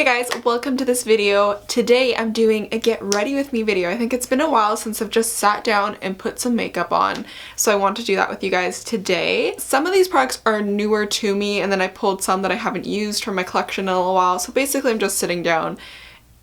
Hey guys, welcome to this video. Today I'm doing a get ready with me video. I think it's been a while since I've just sat down and put some makeup on, so I want to do that with you guys today. Some of these products are newer to me, and then I pulled some that I haven't used from my collection in a little while, so basically I'm just sitting down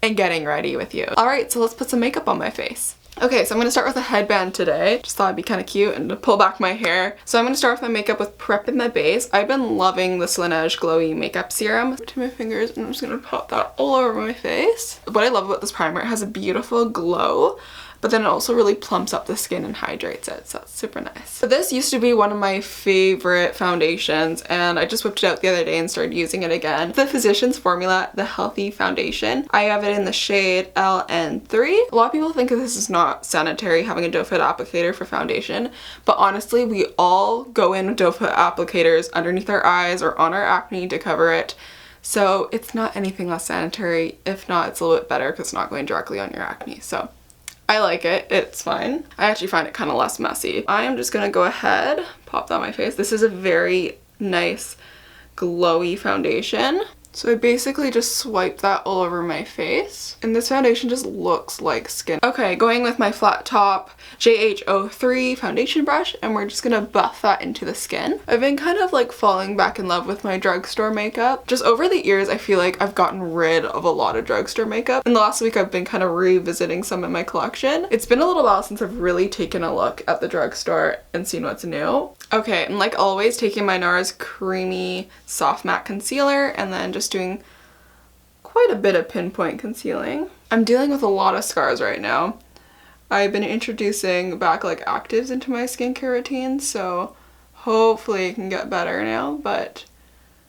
and getting ready with you. Alright, so let's put some makeup on my face. Okay, so I'm going to start with a headband today. Just thought it'd be kind of cute and to pull back my hair. So I'm going to start with my makeup with Prep in my base. I've been loving this Laneige Glowy Makeup Serum. To my fingers, and I'm just going to pop that all over my face. What I love about this primer, it has a beautiful glow, but then it also really plumps up the skin and hydrates it, so it's super nice. So this used to be one of my favorite foundations, and I just whipped it out the other day and started using it again. The Physicians Formula, the Healthy Foundation. I have it in the shade LN3. A lot of people think that this is not sanitary, having a doe foot applicator for foundation, but honestly, we all go in with doe foot applicators underneath our eyes or on our acne to cover it. So it's not anything less sanitary. If not, it's a little bit better because it's not going directly on your acne. So I like it, it's fine. I actually find it kind of less messy. I am just gonna go ahead, pop that on my face. This is a very nice glowy foundation. So I basically just swipe that all over my face. And this foundation just looks like skin. Okay, going with my flat top JH03 foundation brush, and we're just gonna buff that into the skin. I've been kind of like falling back in love with my drugstore makeup. Just over the years, I feel like I've gotten rid of a lot of drugstore makeup. In the last week, I've been kind of revisiting some in my collection. It's been a little while since I've really taken a look at the drugstore and seen what's new. Okay, and like always, taking my Nars Creamy Soft Matte Concealer and then just doing quite a bit of pinpoint concealing. I'm dealing with a lot of scars right now. I've been introducing back like actives into my skincare routine, so hopefully it can get better now, but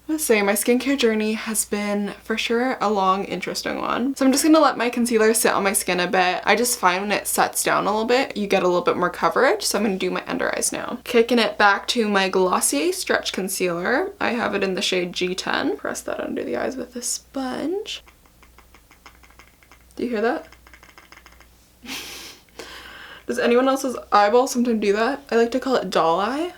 I must say my skincare journey has been for sure a long, interesting one. So I'm just gonna let my concealer sit on my skin a bit. I just find when it sets down a little bit, you get a little bit more coverage, so I'm gonna do my under eyes now. Kicking it back to my Glossier Stretch Concealer. I have it in the shade G10. Press that under the eyes with a sponge. Do you hear that? Does anyone else's eyeball sometimes do that? I like to call it doll eye.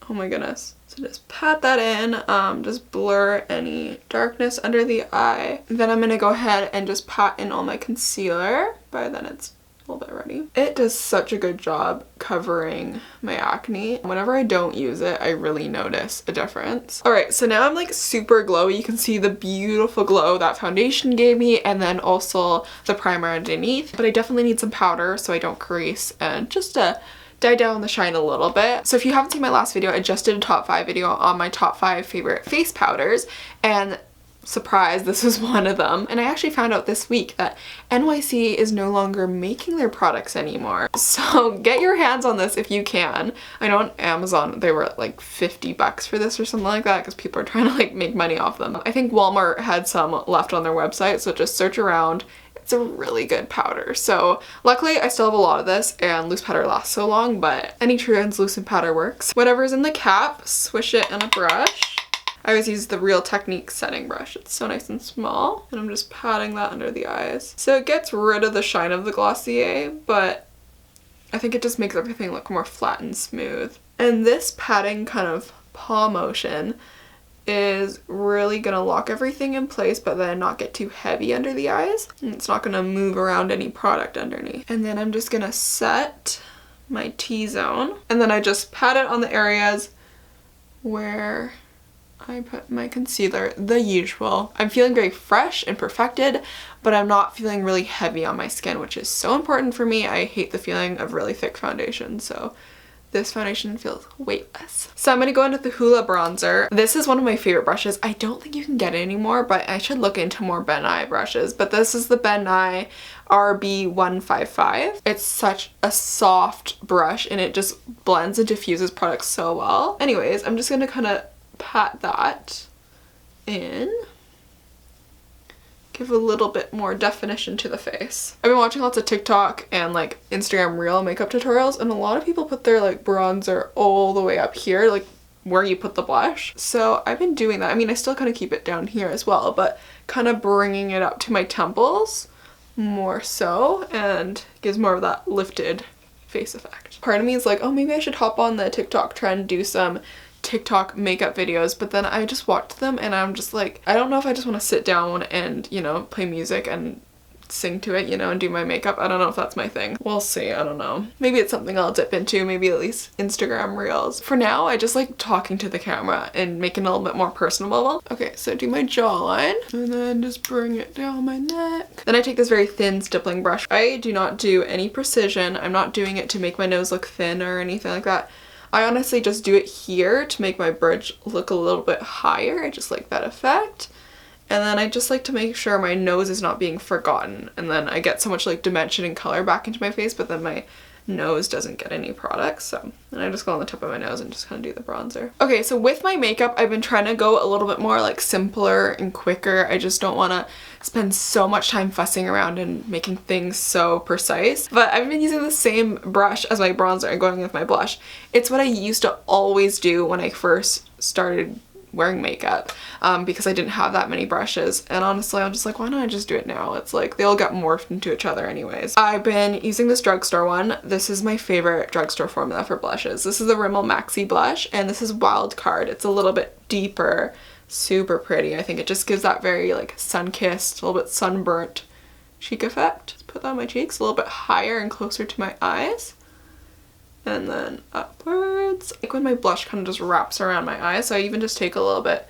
Oh my goodness. So just pat that in, just blur any darkness under the eye. Then I'm gonna go ahead and just pat in all my concealer. By then it's a little bit ready. It does such a good job covering my acne. Whenever I don't use it, I really notice a difference. Alright, so now I'm like super glowy. You can see the beautiful glow that foundation gave me, and then also the primer underneath. But I definitely need some powder so I don't crease, and just to dye down the shine a little bit. So if you haven't seen my last video, I just did a top 5 video on my top 5 favorite face powders, and surprise, this was one of them. And I actually found out this week that NYC is no longer making their products anymore. So get your hands on this if you can. I know on Amazon they were like 50 bucks for this or something like that because people are trying to like make money off them. I think Walmart had some left on their website, so just search around. It's a really good powder. So luckily I still have a lot of this, and loose powder lasts so long, but any translucent powder works. Whatever's in the cap, swish it in a brush. I always use the Real Technique setting brush. It's so nice and small, and I'm just patting that under the eyes. So it gets rid of the shine of the Glossier, but I think it just makes everything look more flat and smooth. And this patting kind of paw motion is really gonna lock everything in place, but then not get too heavy under the eyes. And it's not gonna move around any product underneath. And then I'm just gonna set my T-zone, and then I just pat it on the areas where I put my concealer, the usual. I'm feeling very fresh and perfected, but I'm not feeling really heavy on my skin, which is so important for me. I hate the feeling of really thick foundation, so this foundation feels weightless. So I'm going to go in with the Hoola bronzer. This is one of my favorite brushes. I don't think you can get it anymore, but I should look into more Ben Nye brushes. But this is the Ben Nye RB155. It's such a soft brush, and it just blends and diffuses products so well. Anyways, I'm just going to kind of pat that in. Give a little bit more definition to the face. I've been watching lots of TikTok and like Instagram Reel makeup tutorials, and a lot of people put their like bronzer all the way up here, like where you put the blush. So I've been doing that. I mean, I still kind of keep it down here as well, but kind of bringing it up to my temples more so, and gives more of that lifted face effect. Part of me is like, oh, maybe I should hop on the TikTok trend, do some TikTok makeup videos, but then I just watched them and I'm just like, I don't know if I just want to sit down and, you know, play music and sing to it, you know, and do my makeup. I don't know if that's my thing. We'll see. I don't know. Maybe it's something I'll dip into, maybe at least Instagram reels. For now, I just like talking to the camera and making it a little bit more personable. Okay, so do my jawline and then just bring it down my neck. Then I take this very thin stippling brush. I do not do any precision. I'm not doing it to make my nose look thin or anything like that. I honestly just do it here to make my bridge look a little bit higher. I just like that effect. And then I just like to make sure my nose is not being forgotten. And then I get so much like dimension and color back into my face, but then my nose doesn't get any product. So then I just go on the tip of my nose and just kind of do the bronzer. Okay, so with my makeup, I've been trying to go a little bit more like simpler and quicker. I just don't want to spend so much time fussing around and making things so precise. But I've been using the same brush as my bronzer and going with my blush. It's what I used to always do when I first started wearing makeup because I didn't have that many brushes, and honestly I'm just like, why don't I just do it now? It's like they all get morphed into each other anyways. I've been using this drugstore one. This is my favorite drugstore formula for blushes. This is the Rimmel Maxi blush, and this is Wild Card. It's a little bit deeper, super pretty. I think it just gives that very like sun-kissed, a little bit sunburnt cheek effect. Just put that on my cheeks a little bit higher and closer to my eyes. And then upwards. Like when my blush kind of just wraps around my eyes, so I even just take a little bit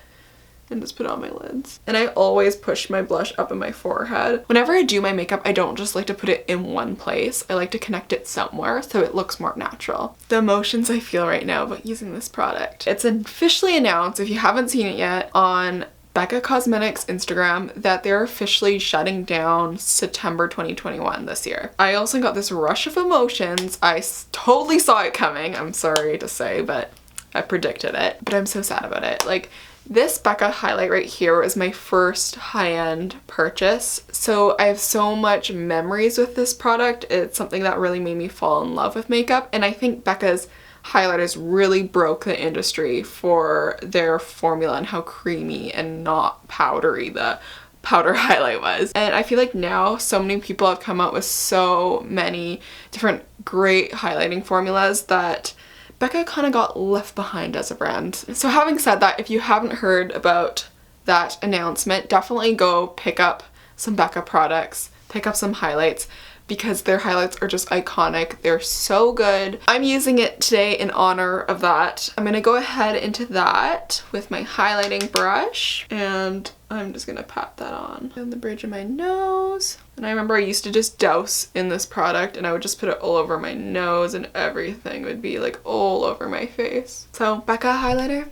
and just put it on my lids. And I always push my blush up in my forehead. Whenever I do my makeup, I don't just like to put it in one place. I like to connect it somewhere so it looks more natural. The emotions I feel right now about using this product. It's officially announced, if you haven't seen it yet, on Becca Cosmetics Instagram that they're officially shutting down September 2021 this year. I also got this rush of emotions. I totally saw it coming, I'm sorry to say, but I predicted it. But I'm so sad about it. Like, this Becca highlight right here was my first high-end purchase, so I have so much memories with this product. It's something that really made me fall in love with makeup, and I think Becca's highlighters really broke the industry for their formula and how creamy and not powdery the powder highlight was. And I feel like now so many people have come out with so many different great highlighting formulas that Becca kind of got left behind as a brand. So having said that, if you haven't heard about that announcement, definitely go pick up some Becca products, pick up some highlights, because their highlights are just iconic. They're so good. I'm using it today in honor of that. I'm gonna go ahead into that with my highlighting brush, and I'm just gonna pat that on the bridge of my nose. And I remember I used to just douse in this product and I would just put it all over my nose and everything would be like all over my face. So Becca highlighter,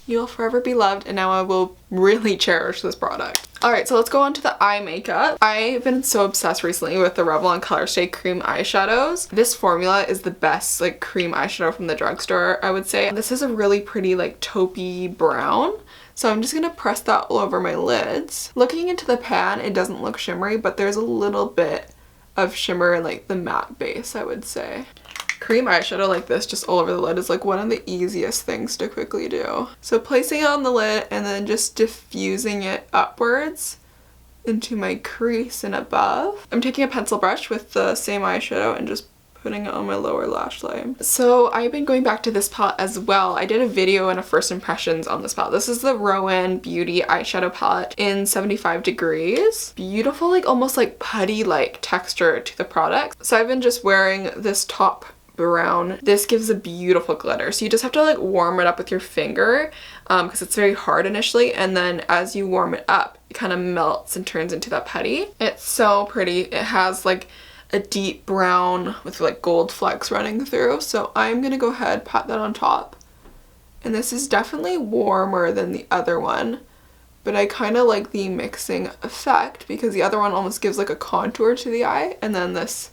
you'll forever be loved, and now I will really cherish this product. Alright, so let's go on to the eye makeup. I've been so obsessed recently with the Revlon Color Stay Cream eyeshadows. This formula is the best like cream eyeshadow from the drugstore, I would say. This is a really pretty like taupey brown. So I'm just gonna press that all over my lids. Looking into the pan, it doesn't look shimmery, but there's a little bit of shimmer in like the matte base, I would say. Cream eyeshadow like this just all over the lid is like one of the easiest things to quickly do. So placing it on the lid and then just diffusing it upwards into my crease and above. I'm taking a pencil brush with the same eyeshadow and just putting it on my lower lash line. So I've been going back to this palette as well. I did a video and a first impressions on this palette. This is the Roen Beauty Eyeshadow Palette in 75 Degrees. Beautiful, like almost like putty-like texture to the product. So I've been just wearing this top brown. This gives a beautiful glitter, so you just have to like warm it up with your finger because it's very hard initially, and then as you warm it up it kind of melts and turns into that putty. It's so pretty. It has like a deep brown with like gold flecks running through, so I'm gonna go ahead, pat that on top, and this is definitely warmer than the other one, but I kind of like the mixing effect because the other one almost gives like a contour to the eye, and then this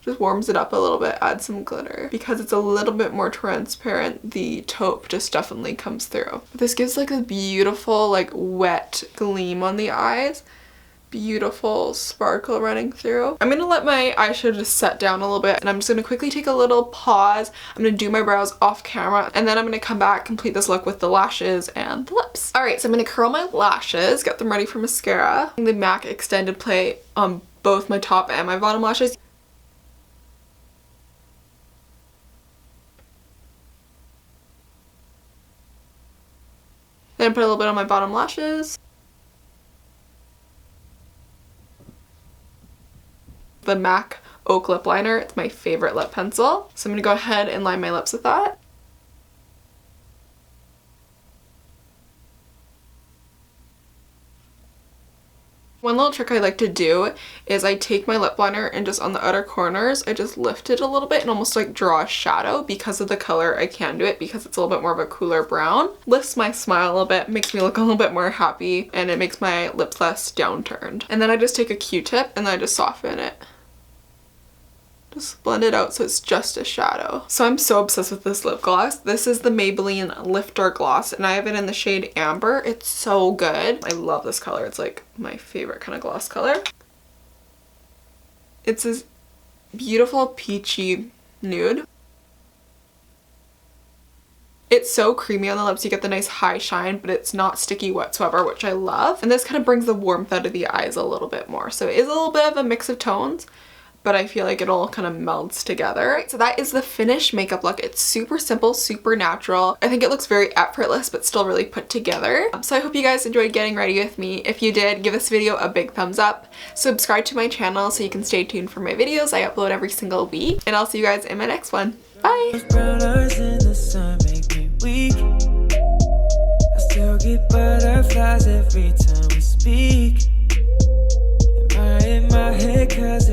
just warms it up a little bit, adds some glitter. Because it's a little bit more transparent, the taupe just definitely comes through. But this gives like a beautiful like wet gleam on the eyes. Beautiful sparkle running through. I'm gonna let my eyeshadow just set down a little bit, and I'm just gonna quickly take a little pause. I'm gonna do my brows off camera, and then I'm gonna come back, complete this look with the lashes and the lips. Alright, so I'm gonna curl my lashes, get them ready for mascara. The MAC Extended Play on both my top and my bottom lashes. Then put a little bit on my bottom lashes. The MAC Oak Lip Liner. It's my favorite lip pencil. So I'm going to go ahead and line my lips with that. One little trick I like to do is I take my lip liner and just on the outer corners, I just lift it a little bit and almost like draw a shadow. Because of the color, I can do it because it's a little bit more of a cooler brown. Lifts my smile a little bit, makes me look a little bit more happy, and it makes my lips less downturned. And then I just take a Q-tip and then I just soften it. Just blend it out so it's just a shadow. So I'm so obsessed with this lip gloss. This is the Maybelline Lifter Gloss and I have it in the shade Amber. It's so good. I love this color. It's like my favorite kind of gloss color. It's this beautiful peachy nude. It's so creamy on the lips. You get the nice high shine, but it's not sticky whatsoever, which I love. And this kind of brings the warmth out of the eyes a little bit more. So it is a little bit of a mix of tones, but I feel like it all kind of melds together. So that is the finished makeup look. It's super simple, super natural. I think it looks very effortless, but still really put together. So I hope you guys enjoyed getting ready with me. If you did, give this video a big thumbs up. Subscribe to my channel so you can stay tuned for my videos. I upload every single week, and I'll see you guys in my next one. Bye! I still get butterflies every time we speak. In my head, 'cause